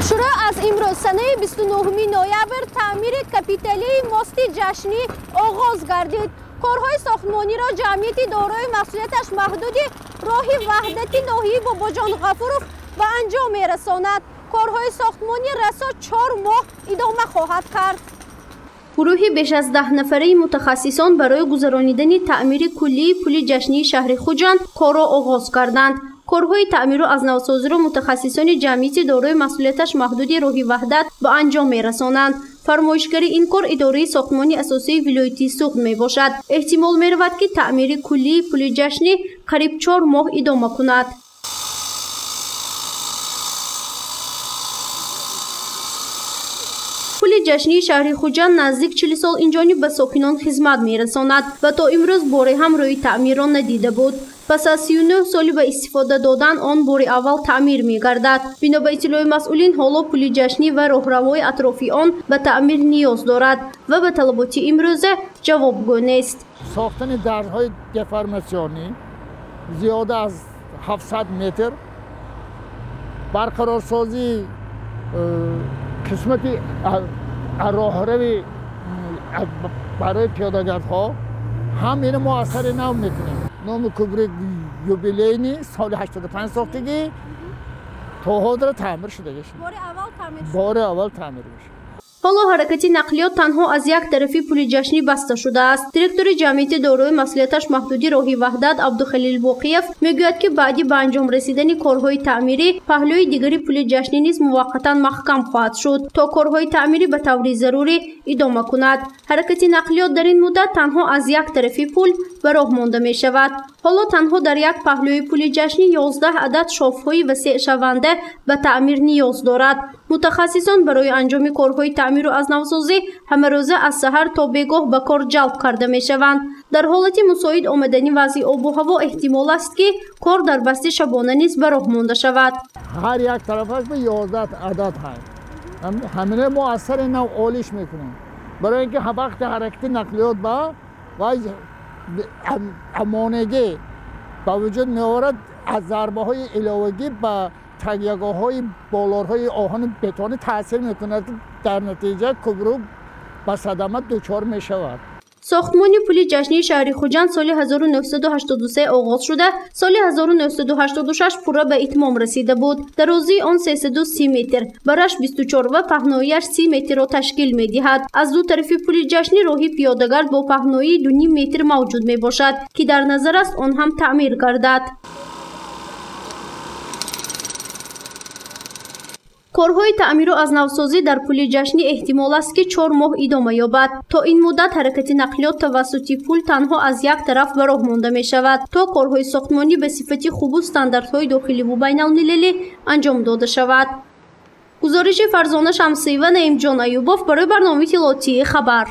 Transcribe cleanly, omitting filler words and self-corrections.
شروع از امروز سنه 29 نوامبر تعمیر کاپیتالی ماست جشنی آغاز گردید. کارهای ساختمانی را جمعیت دارای مسئولیتش محدود راه وحدتی ناحیه باباجان غفورов به انجام می‌رساند. کارهای ساختمانی رسا 4 ماه ادامه خواهد کرد. گروهی بیش از 10 نفره متخصصان برای گذرانیدن تعمیر کلی پل جشنی شهر خوجند کار را آغاز کردند. کارهای تعمیر و از نوسازی را متخصصان جمعیت دارای مسئولیتش محدود راه وحدت به انجام می‌رسانند. فرمایشگر این کار اداره ساختمانی اساسی ولایتی سوخت می باشد. احتمال می رود که تعمیر کلی پل جشنی قریب 4 ماه ادامه کند. پل جشنی شهر خوجند نزدیک 40 سال اینجانی به ساکنان خدمت می رساند و تا امروز باره هم روی تعمیر را ندیده بود. پس از 39 سالی به استفاده دادن آن بار اول تعمیر می گردد. بنا به اطلاع مسئولین حالا پل جشنی و راهروهای اطرافی آن به تعمیر نیاز دارد و به طلبات امروزه جوابگو نیست. ساختن درهای دفرماسیونی زیاده از 700 متر، برقرارسازی قسمتی راهروی برای پیاده‌گردها همین ما اثر نو میکنیم. نام کبریک یوبیلینی سال 85 ساختگی تا حاضر تعمیر شده گشت. بار اول تعمیر بشه. حالا حرکت نقلیات تنها از یک طرفی پل جشنی بسته شده است. دیرکتور جمعیت دارای مسئولیتش محدودی راه وحدت عبدالخلیل باقیف میگوید که بعدی به انجام رسیدن کارهای تعمیری پهلوی دیگری پل جشنی نیز موقتا محکم خواهد شد تا کارهای تعمیری به طور ضروری ادامه کند. حرکت نقلیات در این مدت تنها از یک طرفی پل به راه مانده می شود. حالا تنها در یک پهلوی پل جشنی 11 عدد شافهای وسیع شونده به تعمیر نیاز دارد. متخصصان برای انجام کارهای تعمیر و از نوسازی همه روزه از سحر تا بیگاه به کار جلب کرده می شوند. در حالت مساعد آمدنی وضع آب و هوا احتمال است که کار در بسته شبانه نیز به راه مانده شود. هر یک طرفش به 11 عدد هست. همه ما اثر نو عالیش میکنیم برای اینکه وقت حرکت نقلیات با امانگی با وجود میآورد. از ضربه های علاوگی به تگیگاه های بالارهای آهن بتون تاثیر میکند. در نتیجه کبرو به صدمه دچار می شود. ساختمان پل جشنی شهر خوجند سال 1983 آغاز شده، سال 1986 پورا به اتمام رسیده بود. درازی آن 330 متر، برش 24 و پهناییش 30 متر را تشکیل می دهد. از دو طرف پل جشنی راهی پیاده‌گرد با پهنایی 2.5 متر موجود می باشد که در نظر است آن هم تعمیر گردد. کارهای تعمیر و از نوسازی در پل جشنی احتمال است که 4 ماه ادامه یابد. تا این مدت حرکت نقلیات توسط پل تنها از یک طرف به راه مانده می شود تا کارهای ساختمانی به صفت خوب و استانداردهای داخلی و بین المللی انجام داده شود. گزارش فرزانه شمسی و نعیم جان ایوبوف برای برنامه اطلاعاتی خبر.